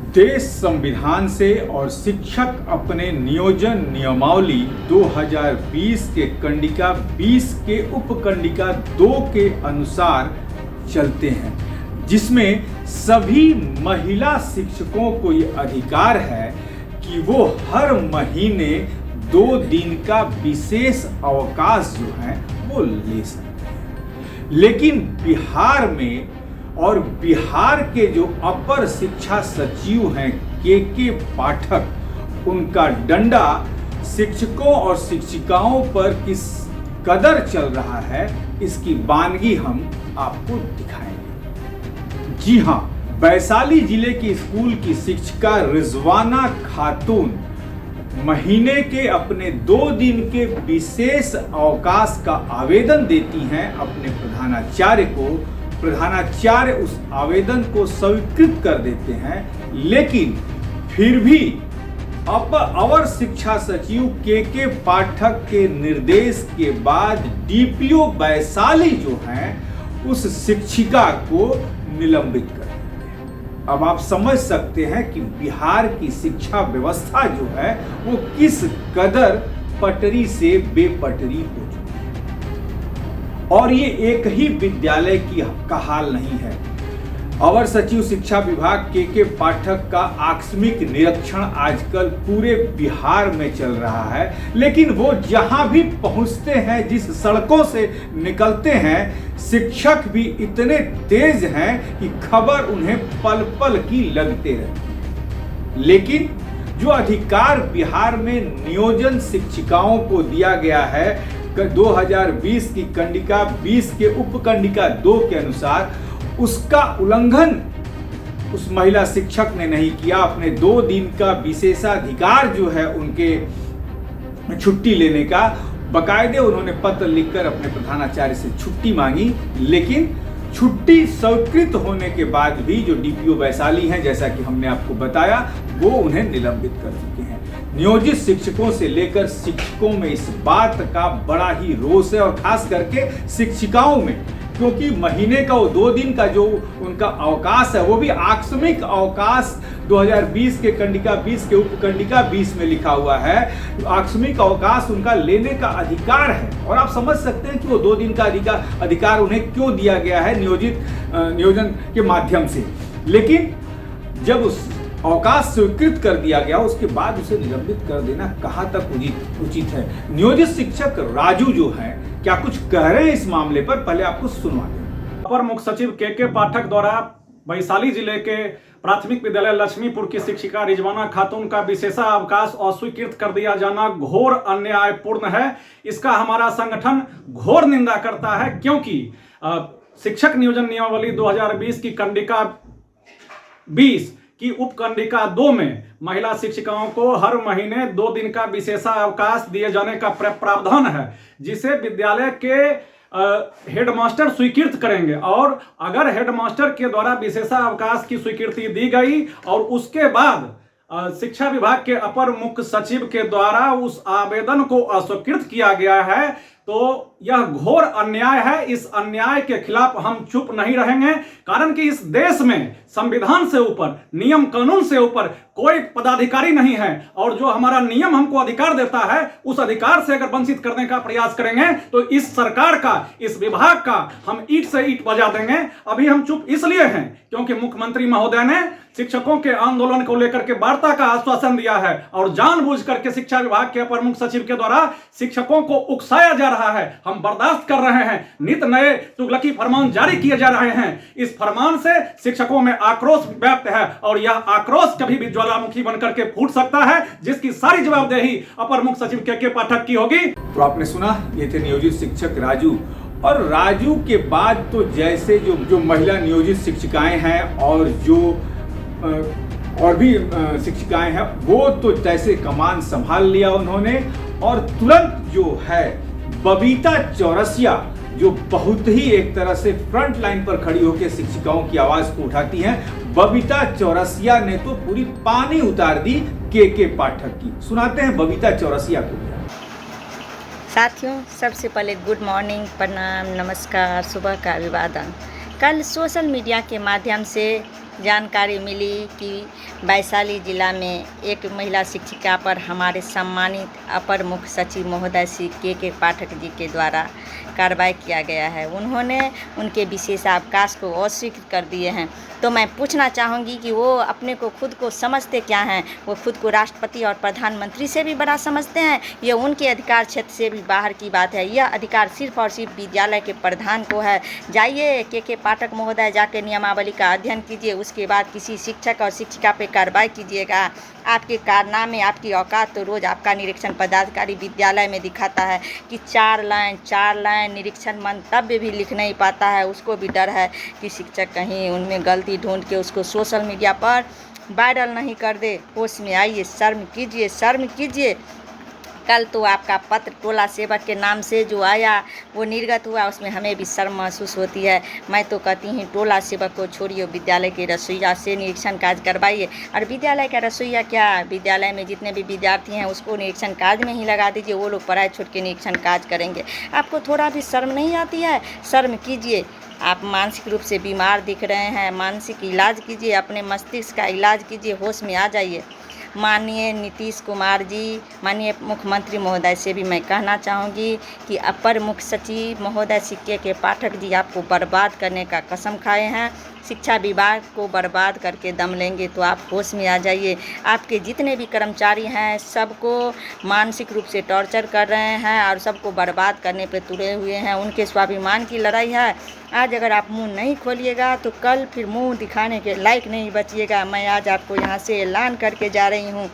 देश संविधान से और शिक्षक अपने नियोजन नियमावली 2020 के कंडिका 20 के उपकंडिका 2 के अनुसार चलते हैं, जिसमें सभी महिला शिक्षकों को ये अधिकार है कि वो हर महीने 2 दिन का विशेष अवकाश जो है वो ले सकते हैं। लेकिन बिहार में और बिहार के जो अपर शिक्षा सचिव हैं के पाठक, उनका डंडा शिक्षकों और शिक्षिकाओं पर किस कदर चल रहा है, इसकी वानगी हम आपको दिखाएंगे। जी हाँ, वैशाली जिले की स्कूल की शिक्षिका रिजवाना खातून महीने के अपने 2 दिन के विशेष अवकाश का आवेदन देती हैं अपने प्रधानाचार्य को। प्रधानाचार्य उस आवेदन को स्वीकृत कर देते हैं, लेकिन फिर भी अवर शिक्षा सचिव के पाठक के निर्देश के बाद डीपीओ वैशाली जो हैं उस शिक्षिका को निलंबित कर देते हैं। अब आप समझ सकते हैं कि बिहार की शिक्षा व्यवस्था जो है वो किस कदर पटरी से बेपटरी हो चुकी है। और ये एक ही विद्यालय का हाल नहीं है। अवर सचिव शिक्षा विभाग के पाठक का आकस्मिक निरीक्षण आजकल पूरे बिहार में चल रहा है, लेकिन वो जहां भी पहुंचते हैं, जिस सड़कों से निकलते हैं, शिक्षक भी इतने तेज हैं कि खबर उन्हें पल पल की लगते रहती है। लेकिन जो अधिकार बिहार में नियोजन शिक्षिकाओं को दिया गया है 2020 की कंडिका 20 के उपकंडिका 2 के अनुसार, उसका उल्लंघन उस महिला शिक्षक ने नहीं किया। अपने 2 दिन का विशेषाधिकार जो है उनके छुट्टी लेने का, बाकायदे उन्होंने पत्र लिखकर अपने प्रधानाचार्य से छुट्टी मांगी, लेकिन छुट्टी स्वीकृत होने के बाद भी जो डीपीओ वैशाली हैं, जैसा कि हमने आपको बताया, वो उन्हें निलंबित कर चुके हैं। नियोजित शिक्षकों से लेकर शिक्षकों में इस बात का बड़ा ही रोष है, और खास करके शिक्षिकाओं में, क्योंकि महीने का वो 2 दिन का जो उनका अवकाश है वो भी आकस्मिक अवकाश 2020 के कंडिका 20 के उपकंडिका 20 में लिखा हुआ है। आकस्मिक अवकाश उनका लेने का अधिकार है, और आप समझ सकते हैं कि वो 2 दिन का अधिकार उन्हें क्यों दिया गया है नियोजन के माध्यम से। लेकिन जब उस अवकाश स्वीकृत कर दिया गया, उसके बाद उसे निलंबित कर देना कहां तक उचित है। नियोजित शिक्षक राजू जो है, क्या कुछ कह रहे हैं इस मामले पर, पहले आपको सुनवा दें। अपर मुख्य सचिव के पाठक द्वारा वैशाली जिले के प्राथमिक विद्यालय लक्ष्मीपुर की शिक्षिका रिजवाना खातून का विशेषावकाश अस्वीकृत कर दिया जाना घोर अन्यायपूर्ण है। इसका हमारा संगठन घोर निंदा करता है, क्योंकि शिक्षक नियोजन नियमावली 2020 की कंडिका 20 की उपकंडिका 2 में महिला शिक्षिकाओं को हर महीने 2 दिन का विशेषावकाश दिए जाने का प्रावधान है, जिसे विद्यालय के हेडमास्टर स्वीकृत करेंगे। और अगर हेडमास्टर के द्वारा विशेषावकाश की स्वीकृति दी गई और उसके बाद शिक्षा विभाग के अपर मुख्य सचिव के द्वारा उस आवेदन को अस्वीकृत किया गया है, तो यह घोर अन्याय है। इस अन्याय के खिलाफ हम चुप नहीं रहेंगे, कारण कि इस देश में संविधान से ऊपर, नियम कानून से ऊपर कोई पदाधिकारी नहीं है, और जो हमारा नियम हमको अधिकार देता है, उस अधिकार से अगर वंचित करने का प्रयास करेंगे तो इस सरकार का, इस विभाग का हम ईंट से ईंट बजा देंगे। अभी हम चुप इसलिए हैं क्योंकि मुख्यमंत्री महोदय ने शिक्षकों के आंदोलन को लेकर के वार्ता का आश्वासन दिया है, और जानबूझ करके शिक्षा विभाग के अपर मुख्य सचिव के द्वारा शिक्षकों को उकसाया जा रहा है। हम बर्दाश्त कर रहे हैं। नित नए तुगलकी फरमान जारी किए जा रहे हैं। इस फरमान से शिक्षकों में आक्रोश व्याप्त है, और यह आक्रोश कभी भी ज्वालामुखी बनकर के फूट सकता है, जिसकी सारी जवाबदेही अपर मुख्य सचिव के पाठक की होगी। तो आपने सुना, ये थे नियोजित शिक्षक राजू। और राजू के बाद तो जैसे जो महिला नियोजित शिक्षिकाएं हैं और जो और भी शिक्षिकाएं हैं, वो तो जैसे कमान संभाल लिया उन्होंने, और तुरंत जो है बबीता चौरसिया, जो बहुत ही एक तरह से फ्रंट लाइन पर खड़ी होकर शिक्षिकाओं की आवाज को उठाती हैं, बबीता चौरसिया ने तो पूरी पानी उतार दी के पाठक की। सुनाते हैं बबीता चौरसिया को। साथियों, सबसे पहले गुड मॉर्निंग, प्रणाम, नमस्कार, सुबह का अभिवादन। कल सोशल मीडिया के माध्यम से जानकारी मिली कि वैशाली जिला में एक महिला शिक्षिका पर हमारे सम्मानित अपर मुख्य सचिव महोदय श्री के पाठक जी के द्वारा कार्रवाई किया गया है। उन्होंने उनके विशेषावकाश को अस्वीकृत कर दिए हैं। तो मैं पूछना चाहूँगी कि वो अपने को खुद को समझते क्या हैं? वो खुद को राष्ट्रपति और प्रधानमंत्री से भी बड़ा समझते हैं? ये उनके अधिकार क्षेत्र से भी बाहर की बात है। यह अधिकार सिर्फ और सिर्फ विद्यालय के प्रधान को है। जाइए के पाठक महोदय, जाके नियमावली का अध्ययन कीजिए, उसके बाद किसी शिक्षक और शिक्षिका पे कार्रवाई कीजिएगा। आपके कारनामे, आपकी औकात तो रोज़ आपका निरीक्षण पदाधिकारी विद्यालय में दिखाता है कि 4 लाइन निरीक्षण मंतव्य भी लिख नहीं पाता है। उसको भी डर है कि शिक्षक कहीं उनमें गलती ढूंढ के उसको सोशल मीडिया पर वायरल नहीं कर दे। होश में आइए, शर्म कीजिए। कल तो आपका पत्र टोला सेवक के नाम से जो आया वो निर्गत हुआ, उसमें हमें भी शर्म महसूस होती है। मैं तो कहती हूँ टोला सेवक को छोड़िए, विद्यालय के रसोइया से निरीक्षण कार्य करवाइए। और विद्यालय का रसोइया क्या, विद्यालय में जितने भी विद्यार्थी हैं उसको निरीक्षण कार्य में ही लगा दीजिए, वो लोग पढ़ाई छूट के निरीक्षण कार्य करेंगे। आपको थोड़ा भी शर्म नहीं आती है? शर्म कीजिए। आप मानसिक रूप से बीमार दिख रहे हैं, मानसिक इलाज कीजिए, अपने मस्तिष्क का इलाज कीजिए, होश में आ जाइए। माननीय नीतीश कुमार जी, माननीय मुख्यमंत्री महोदय से भी मैं कहना चाहूँगी कि अपर मुख्य सचिव महोदय श्री के पाठक जी आपको बर्बाद करने का कसम खाए हैं। शिक्षा विभाग को बर्बाद करके दम लेंगे तो आप होश में आ जाइए। आपके जितने भी कर्मचारी हैं सबको मानसिक रूप से टॉर्चर कर रहे हैं और सबको बर्बाद करने पे तुले हुए हैं। उनके स्वाभिमान की लड़ाई है। आज अगर आप मुंह नहीं खोलिएगा तो कल फिर मुंह दिखाने के लायक नहीं बचिएगा। मैं आज आपको यहाँ से ऐलान करके जा रही हूँ,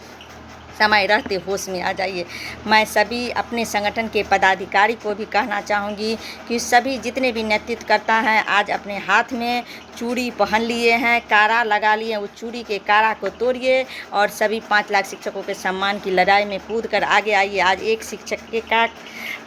समय रहते होश में आ जाइए। मैं सभी अपने संगठन के पदाधिकारी को भी कहना चाहूँगी कि सभी जितने भी नेतृत्व करता हैं आज अपने हाथ में चूड़ी पहन लिए हैं, कारा लगा लिए, उस चूड़ी के कारा को तोड़िए और सभी 5 लाख शिक्षकों के सम्मान की लड़ाई में कूद कर आगे आइए। आज एक शिक्षक के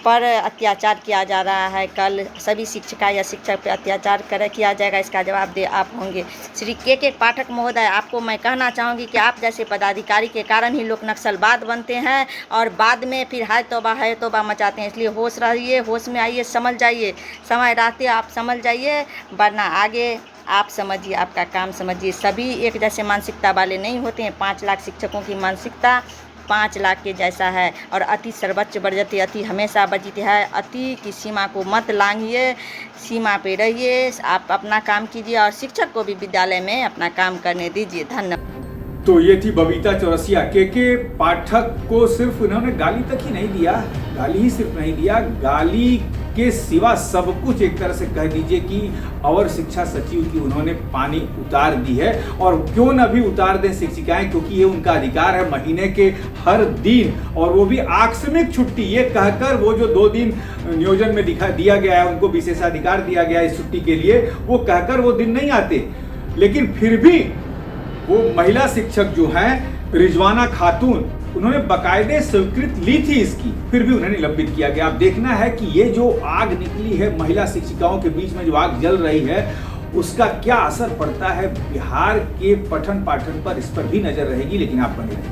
पर अत्याचार किया जा रहा है, कल सभी शिक्षिका या शिक्षक पर अत्याचार किया जाएगा, इसका जवाब दे आप होंगे। श्री के पाठक महोदय, आपको मैं कहना चाहूँगी कि आप जैसे पदाधिकारी के कारण ही लोग नक्सलवाद बनते हैं और बाद में फिर हाय तौबा मचाते हैं। इसलिए होश रहिए, होश में आइए, समझ जाइए। समय रहते आप समझ जाइए, वरना आगे आप समझिए, आपका काम समझिए। सभी एक जैसे मानसिकता वाले नहीं होते हैं। 5 लाख शिक्षकों की मानसिकता 5 लाख के जैसा है और अति सर्वोच्च वर्जते अति हमेशा वर्जित है। अति की सीमा को मत लांघिए, सीमा पे रहिए, आप अपना काम कीजिए और शिक्षक को भी विद्यालय में अपना काम करने दीजिए। धन्यवाद। तो ये थी बबीता चौरसिया। के पाठक को सिर्फ उन्होंने गाली तक ही नहीं दिया, गाली ही सिर्फ नहीं दिया, गाली के सिवा सब कुछ एक तरह से कह दीजिए कि अवर शिक्षा सचिव की उन्होंने पानी उतार दी है। और क्यों न भी उतार दें शिक्षिकाएं, क्योंकि ये उनका अधिकार है महीने के हर दिन, और वो भी आकस्मिक छुट्टी ये कहकर, वो जो 2 दिन नियोजन में दिया गया है, उनको विशेषाधिकार दिया गया है इस छुट्टी के लिए, वो कहकर वो दिन नहीं आते। लेकिन फिर भी वो महिला शिक्षक जो हैं रिजवाना खातून, उन्होंने बाकायदे स्वीकृति ली थी इसकी, फिर भी उन्हें निलंबित किया गया। अब देखना है कि ये जो आग निकली है महिला शिक्षिकाओं के बीच में, जो आग जल रही है, उसका क्या असर पड़ता है बिहार के पठन पाठन पर, इस पर भी नजर रहेगी। लेकिन आप बने रहिए।